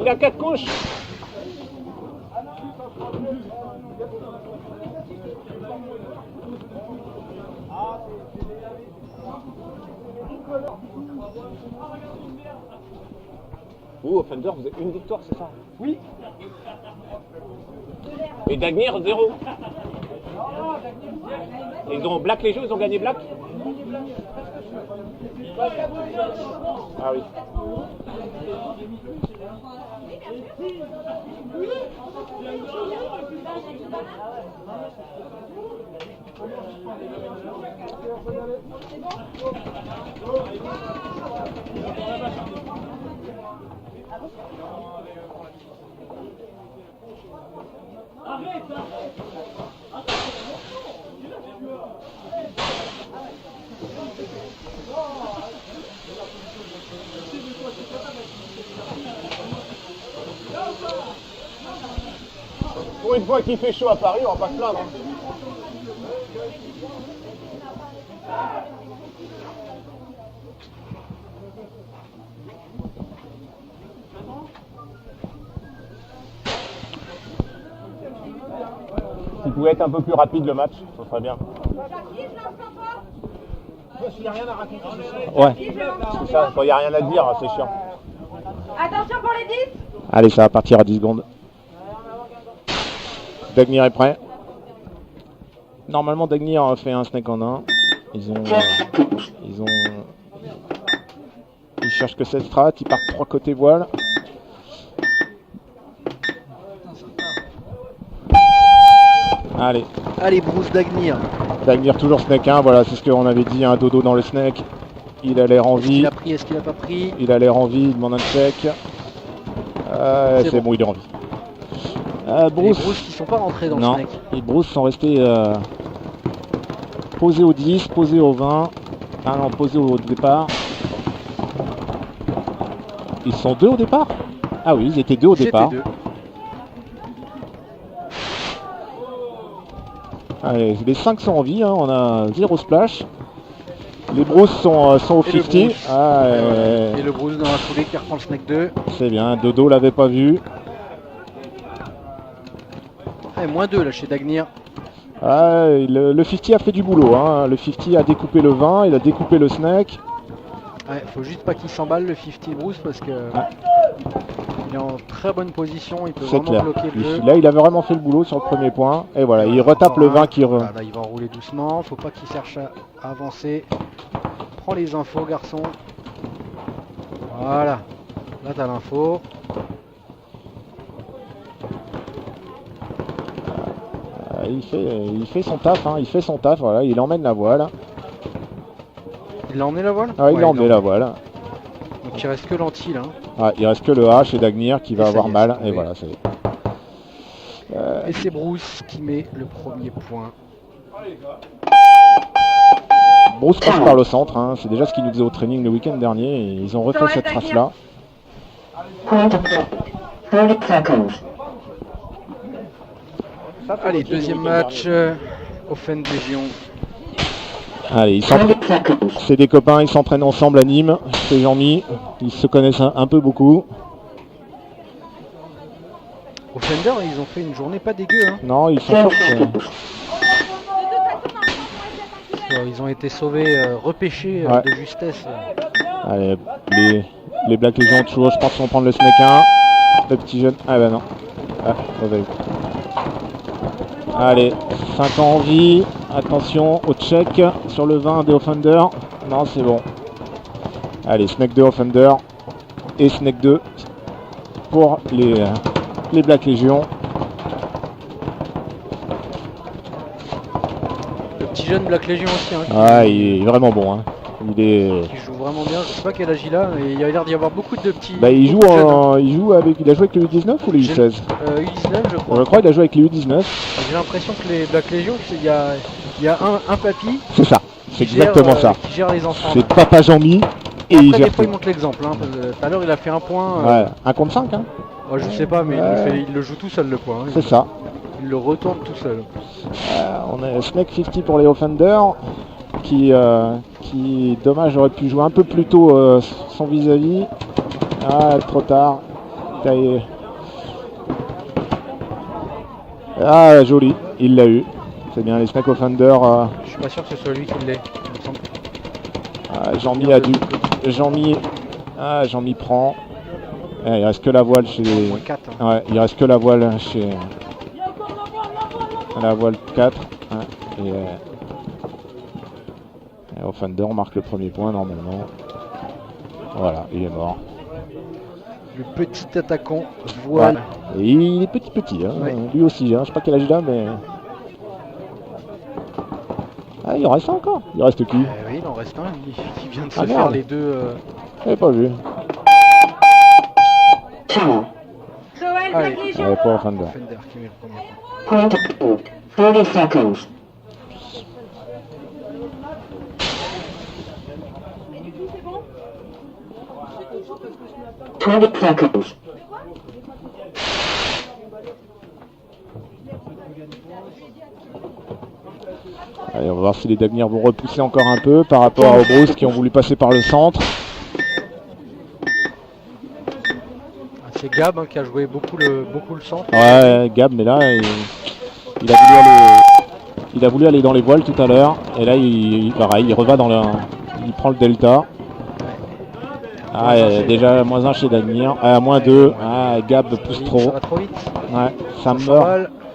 Il a 4 couches. Vous, Offender, vous avez une victoire, c'est ça? Oui. Et Dagnir, 0. Et ils ont Black Légion, ils ont gagné Black? Ah oui. Pour une fois qu'il fait chaud à Paris, on va pas se plaindre. S'il pouvait être un peu plus rapide le match, ça serait bien. Il n'y a rien à raconter. Ouais, c'est ça, quand il n'y a rien à dire, c'est chiant. Attention pour les 10. Allez, ça va partir à 10 secondes. Dagnir est prêt. Normalement, Dagnir fait un snake en 1. Ils cherchent que cette strat, ils partent 3 côtés voile. Allez. Allez, Bruce Dagnir. Dagnir toujours snake 1, voilà, c'est ce qu'on avait dit, un dodo dans le snake. Il a l'air en vie. Est-ce qu'il a pris, est-ce qu'il a pas pris? Il a l'air en vie, il demande un check. C'est bon, il est en vie. Bruce. Les Bruce qui sont pas rentrés dans le snake. Les Bruce sont restés posés au 10, posés au 20. Ah non, posés au départ. Ils sont 2 au départ? Ah oui, ils étaient 2 au départ. Deux. Allez, les 5 sont en vie, hein, on a 0 splash. Les Bruce sont au 50. Et le Bruce dans la foulée qui reprend le snake 2. C'est bien, Dodo l'avait pas vu. Et moins 2 là chez Dagnir. Le 50 a fait du boulot, hein. Le 50 a découpé le 20, il a découpé le snake. Faut juste pas qu'il s'emballe le 50 Bruce parce que il est en très bonne position, il peut vraiment clair. bloquer le jeu. Là, il avait vraiment fait le boulot sur le premier point. Et voilà, il retape le 20 qui Là, il va enrouler doucement, faut pas qu'il cherche à avancer. Prends les infos, garçon. Voilà, là t'as l'info. Il fait son taf, hein. Il fait son taf, voilà, il emmène la voile. Il a emmené la voile? Ah, il a emmené la voile. Donc il reste que l'anti là. Il reste que le A chez Dagnir qui va avoir mal. Et voilà, ça y est. Et c'est Bruce qui met le premier point. Bruce passe par le centre, hein. C'est déjà ce qu'ils nous disaient au training le week-end dernier. Et ils ont refait cette trace-là. Allez, deuxième match, Offend Légion. Allez, c'est des copains, ils s'entraînent ensemble à Nîmes, c'est Jean-Mi, ils se connaissent un peu beaucoup. Offender, ils ont fait une journée pas dégueu. Hein. Non, ils sont forts. Ils ont été sauvés, repêchés de justesse. Allez, les Black Legion toujours, je pense qu'ils vont prendre le snake 1. Le petit jeune, ah bah non. Ah, mauvais. Allez, 5 ans en vie, attention au check sur le 20 des Offender. Non, c'est bon. Allez, snake 2 Offender et snake 2 pour les Black Legion. Le petit jeune Black Legion aussi. Hein, il est vraiment bon. Hein. Il joue vraiment bien, je sais pas quel âge il a, mais il a l'air d'y avoir beaucoup de petits. Il a joué avec le U19 ou le U16 U19 je crois. Je crois qu'il a joué avec les U19. J'ai l'impression que les Black Legion, il y a un papy. C'est ça, c'est exactement ça. Qui gère les enfants. C'est papa Jean-Mi et il gère. Des fois il montre l'exemple, hein, tout à l'heure il a fait un point. Ouais, 1 contre 5 hein. Je sais pas, mais il le joue tout seul le point. Hein. C'est ça. Il le retourne tout seul. On a Snake 50 pour les Offender qui dommage aurait pu jouer un peu plus tôt son vis-à-vis. Ah, trop tard. taille. Ah, joli, il l'a eu. C'est bien, les Snake Offender. Je suis pas sûr que ce soit lui qui l'ait. il me semble. Jean-Mi a dû. Jean-Mi. Ah, Jean-Mi prend. Il reste que la voile chez. Moins 4. Hein. Ouais, il reste que la voile chez. La voile 4. Ouais, et Offender marque le premier point normalement. Voilà, il est mort. Le petit attaquant voile. Ouais. Et il est petit, hein, ouais. lui aussi. Hein. Je sais pas quel âge il a, mais. Ah, il en reste encore. Il reste qui? Oui, il en reste un. Il vient de se faire merde. les deux. J'avais pas vu. Soel, Black Legion. Ouais, pas Offender. Offender qui met le premier point. 30 seconds. Et du coup, c'est bon? 20 seconds. Allez, on va voir si les Dagmir vont repousser encore un peu par rapport aux Bruce qui ont voulu passer par le centre. C'est Gab hein, qui a joué beaucoup le centre. Ouais, Gab, mais là, il a voulu aller dans les voiles tout à l'heure. Et là, pareil, il reva dans le. Il prend le delta. Ah, déjà moins 1 chez Dagmir. Moins 2. Ah, Gab pousse trop. Ça va trop vite. Ouais,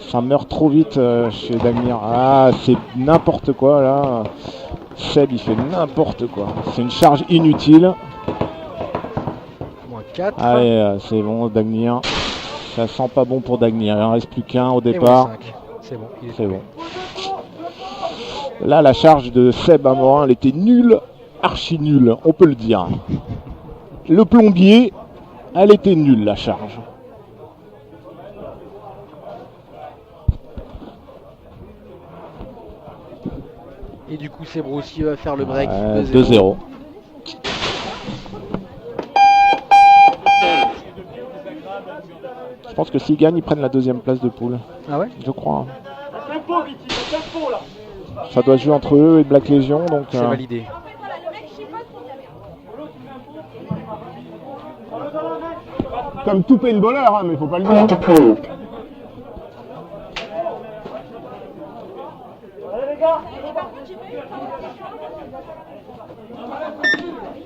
ça meurt trop vite chez Dagmir. Ah, c'est n'importe quoi là. Seb, il fait n'importe quoi. C'est une charge inutile. Moins 4. Allez, c'est bon, Dagmir. Ça sent pas bon pour Dagmir. Il en reste plus qu'un au Et moins départ. 5. C'est bon. C'est bon. Là, la charge de Seb à Morin, elle était nulle, archi nulle, on peut le dire. Le plombier, elle était nulle, la charge. Et du coup, c'est Bruce qui va faire le break. 2-0. Je pense que s'ils gagnent, ils prennent la deuxième place de poule. Ah ouais? Je crois. Ça doit se jouer entre eux et Black Legion, donc. C'est validé. En fait, voilà, le mec chipote pour gaver. Comme tout paintballer, hein, mais faut pas le Point approved. Et par contre, j'ai pas eu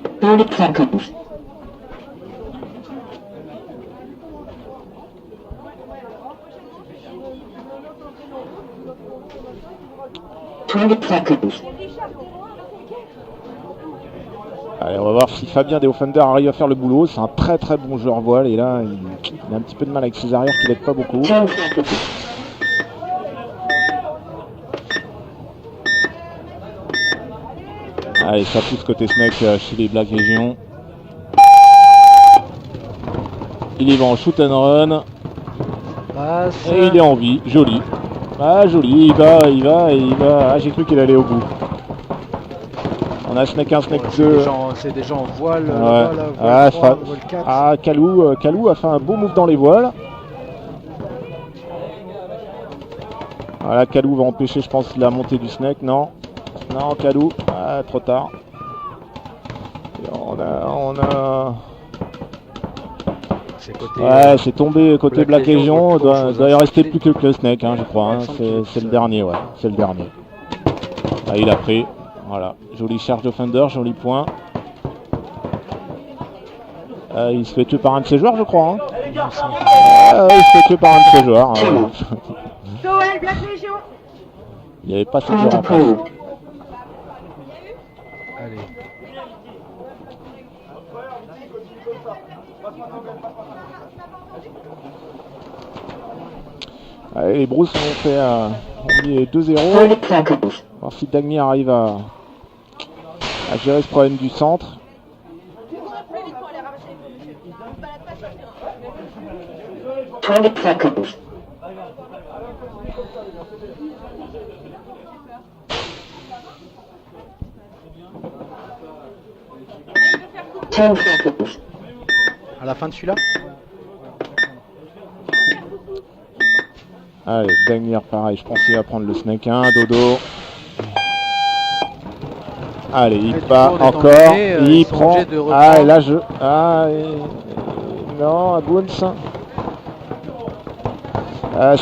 le temps de 30 seconds. Allez, on va voir si Fabien des Offender arrive à faire le boulot. C'est un très très bon joueur voile et là il a un petit peu de mal avec ses arrières qui l'aident pas beaucoup. 10 seconds. Allez, ça pousse côté Snake chez les Black Legion. Il y va en shoot and run. Passe. Et il est en vie, joli. Ah joli, il va. Ah, j'ai cru qu'il allait au bout. On a Snake 1, Snake 2. C'est déjà en voile. Ouais. Voilà, Ah, voile 3, voile 4. Ah, Kalou a fait un beau move dans les voiles. Voilà, Kalou va empêcher, je pense, la montée du Snake. Non, Kalou. Ah, trop tard. Et on a... C'est côté. Ouais, c'est tombé côté Black Black Legion, Legion. Doit y rester c'est- plus que le Snake, hein, je crois. Hein. il me semble que C'est le c'est- dernier, ouais. C'est le dernier. Ah, il a pris. Voilà. Jolie charge d'Offender, joli point. Il se fait tuer par un de ses joueurs, je crois. Hein. Il se fait tuer par un de ses joueurs. Hein. Soel, Black Legion. Il n'y avait pas ce Point joueur en face. approved. Allez. Allez, les Bruce ont fait on est 2-0. 30 seconds. Voir si Dagmir arrive à gérer ce problème du centre. Tu cours plus vite pour aller ramasser les pots, monsieur. Tu te balades pas sur le terrain. 20 seconds. Ten seconds. À la fin de celui-là. Allez, Dagmir, pareil, je pense qu'il va prendre le Snake 1, Dodo. Allez, il Ouais, part toujours des encore, temps donnés, il ils sont prend. obligés de Ah, et reprendre. là Non, à Boons.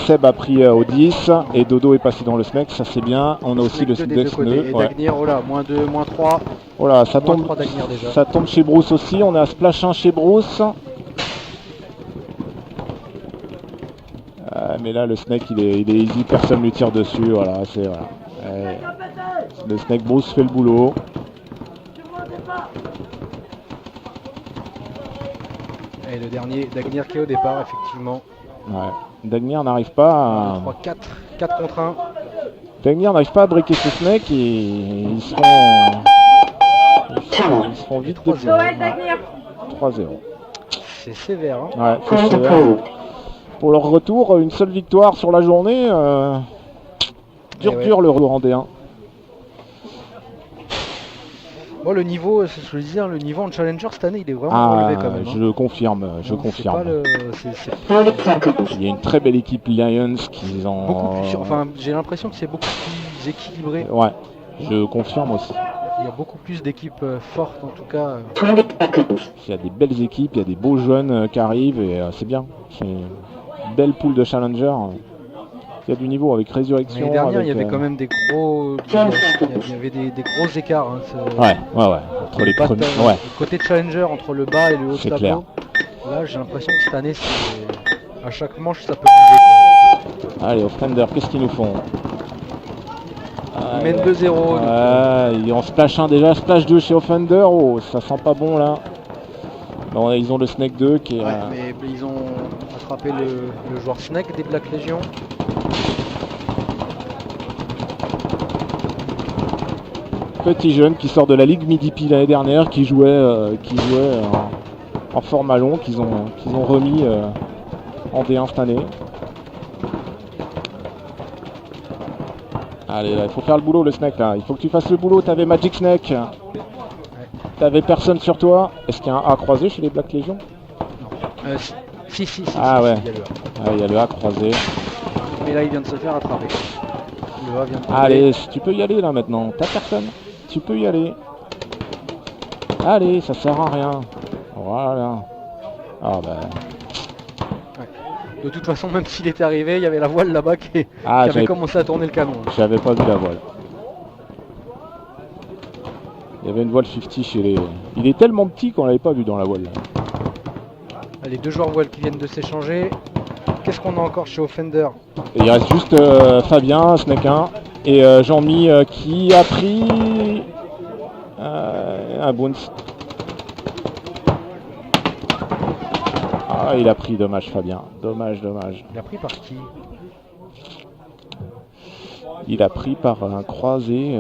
Seb a pris au 10 et Dodo est passé dans le snake, ça c'est bien. On a aussi le Snake 2 des deux côtés. snake. Et Ouais. Dagnir, oh là, moins 2, moins 3. Voilà, ça Moins tombe, 3 Dagnir déjà. ça tombe chez Bruce aussi. On est à splash 1 chez Bruce. Mais là le snake il est easy, personne lui tire dessus. Voilà, c'est voilà. Le snake Bruce fait le boulot. Et le dernier, Dagnir qui est au départ, effectivement. Ouais. Dagnir n'arrive pas à... 3, 4 contre 1. Dagnir n'arrive pas à breaker ce snake et ils seront vite 3-0. Joël Dagnir. 3-0. C'est sévère. Hein. Ouais, c'est Point to sévère. prove. Pour leur retour, une seule victoire sur la journée. Dur Eh ouais. dur le retour en D1. Bon, le niveau, c'est ce que je disais, hein, le niveau en Challenger cette année, il est vraiment relevé quand même. Hein. Je confirme, je Non, confirme. C'est pas le, c'est 30 seconds. Il y a une très belle équipe Lions qui ont... beaucoup plus, enfin, j'ai l'impression que c'est beaucoup plus équilibré. Ouais, je confirme aussi. Il y a beaucoup plus d'équipes fortes en tout cas. 20 seconds. Il y a des belles équipes, il y a des beaux jeunes qui arrivent et c'est bien. C'est une belle poule de challenger. Il y a du niveau avec Résurrection. L'année dernière, avec, il y avait quand même des gros, il y avait des gros écarts. Hein, Ouais. Entre les premiers. Ouais. Le côté challenger entre le bas et le haut C'est tableau. clair. Là, j'ai l'impression que cette année, à chaque manche, ça peut bouger. Allez, Offender, qu'est-ce qu'ils nous font? Ils mènent 2-0. Ils ont splash 1 déjà, splash 2 chez Offender. Oh, ça sent pas bon là. Bon, ils ont le Snake 2 qui est... Ouais, mais ils ont attrapé le joueur Snake des Black Legion. Petit jeune qui sort de la Ligue Midi-Pi l'année dernière, qui jouait en format long, qu'ils ont remis en D1 cette année. Allez, là, il faut faire le boulot le Snake là, il faut que tu fasses le boulot, t'avais Magic Snake. T'avais personne sur toi. Est-ce qu'il y a un A croisé chez les Black Legion? Si, Ah ouais. il y a le A. Ah, il y a le A croisé. Mais là, il vient de se faire attraper. Le A vient de tomber. Allez, tu peux y aller là maintenant, t'as personne. Tu peux y aller. Allez, ça sert à rien. Voilà. Ah bah... De toute façon, même s'il était arrivé, il y avait la voile là-bas qui avait commencé à tourner le canon. J'avais pas vu la voile. Il y avait une voile 50 chez les... Il est tellement petit qu'on l'avait pas vu dans la voile. Là. Les deux joueurs voiles qui viennent de s'échanger. Qu'est-ce qu'on a encore chez Offender? Et il reste juste Fabien, Snake 1, et Jean-Mi qui a pris un bounce. Ah, il a pris, dommage Fabien. Dommage. Il a pris par qui? Il a pris par un croisé.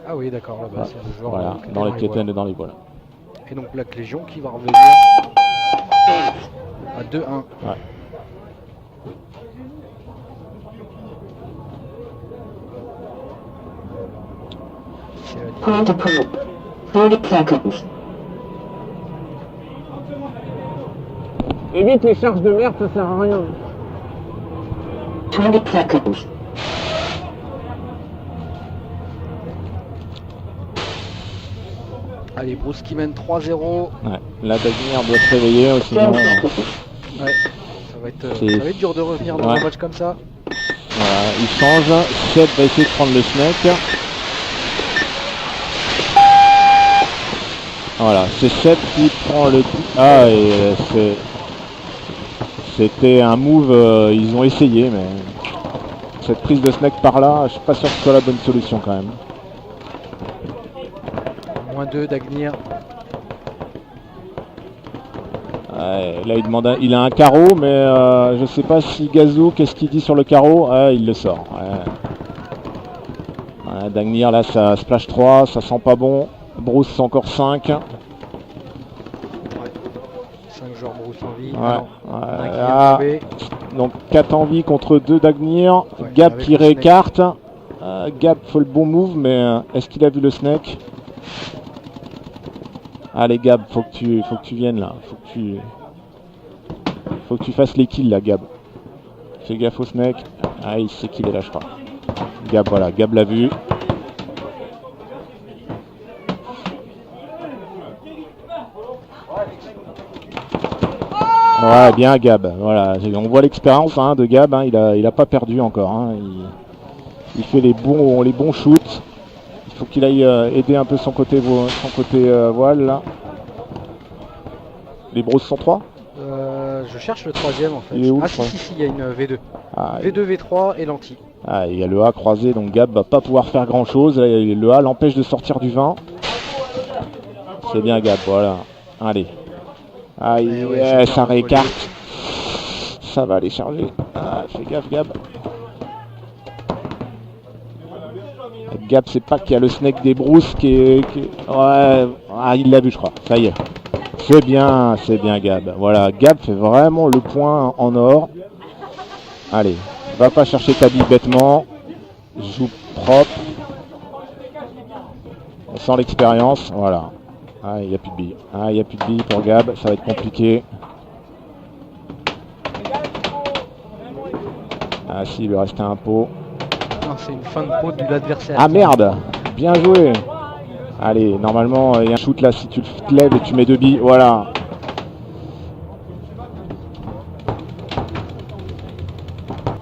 Ah oui, d'accord, là-bas, c'est le joueur Voilà, qui était dans les voiles. quétaines et dans les voiles. Et donc Black Legion qui va revenir à 2-1. Ouais. Point to prove. 30 seconds. Évite les charges de merde, ça sert à rien. 20 seconds. Allez, Bruce qui mène 3-0. Ouais, la Dagnir doit se réveiller aussi. 10 seconds. Ouais, ça va être dur de revenir dans Ouais. un match comme ça. Voilà, il change. Seb va essayer de prendre le Snake. Voilà, c'est Seb qui prend le... Ah, et c'était un move, ils ont essayé, mais... Cette prise de Snake par là, je suis pas sûr que ce soit la bonne solution quand même. Moins 2 Dagnir. Ouais, là il demande il a un carreau, mais je sais pas si Gazou, qu'est-ce qu'il dit sur le carreau. Ouais, il le sort. Ouais. Ouais, Dagnir là ça splash 3, ça sent pas bon. Bruce c'est encore 5. 5 joueurs Bruce en vie. Ouais, Non, ouais, un qui là, vient de tomber. donc 4 en vie contre 2 Dagnir. Ouais, Gab avec qui le snake. réécarte. Gab fait le bon move, mais est-ce qu'il a vu le snake? Allez Gab, faut que tu viennes là. Faut que tu fasses les kills là, Gab. Fais gaffe au snake. Ah, il sait qu'il les lâchera. Gab, voilà, Gab l'a vu. Ouais, bien Gab. Voilà, on voit l'expérience hein, de Gab. Hein, il a pas perdu encore. Hein, il fait les bons shoots. Il faut qu'il aille aider un peu son côté voile là. Les brosses sont 3. Je cherche le troisième en fait. Il est où, Ah le trois si, il y a une V2. Ah, V2, V3 et lentille. ah, il y a le A croisé, donc Gab va pas pouvoir faire grand chose. Le A l'empêche de sortir du 20. C'est bien Gab, voilà. Allez. Aïe, Eh ouais, ça réécarte. Ça va aller charger. Ah, fais gaffe Gab. Gab, c'est pas qu'il y a le snake des brousses Ouais, ah, il l'a vu je crois. Ça y est. C'est bien Gab. Voilà, Gab fait vraiment le point en or. Allez, va pas chercher ta bille bêtement. Joue propre. On sent l'expérience, voilà. Ah, il n'y a plus de billes. Ah, il n'y a plus de billes pour Gab, ça va être compliqué. Ah si, il lui restait un pot. Non, c'est une fin de pot de l'adversaire. Ah merde, bien joué. Allez, normalement, il y a un shoot là, si tu te lèves et tu mets 2 billes, voilà.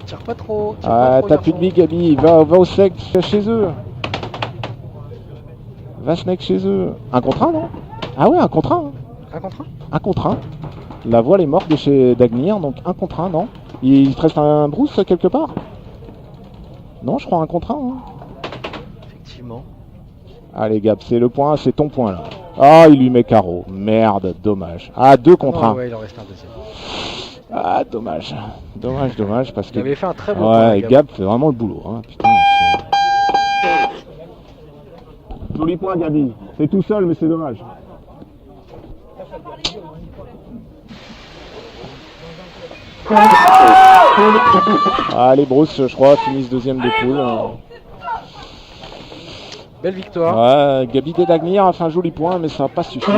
Tire pas trop. Ah, t'as plus de billes, Gabi, va au sec chez eux. Va snake chez eux. Un contre 1, non? Ah ouais, un contre 1. Hein. Un contre 1. Un contre 1. La voile est morte de chez Dagnir, donc un contre 1, non? Il te reste un brousse quelque part? Non, je crois un contre 1. Hein. Effectivement. Allez, Gab, c'est le point, c'est ton point là. Ah, il lui met carreau. Merde, dommage. Ah, 2 contre 1. Ouais, il en reste un deuxième. Ah, dommage. Dommage, parce Il que... avait fait un très bon Ouais, point, Gab fait vraiment le boulot. Hein. Putain, joli point, Gabi. C'est tout seul, mais c'est dommage. Ah, les Brousses, je crois, finissent deuxième de poule. Belle victoire. Ouais, Gabi Dagnir a fait un joli point, mais ça n'a pas suffi.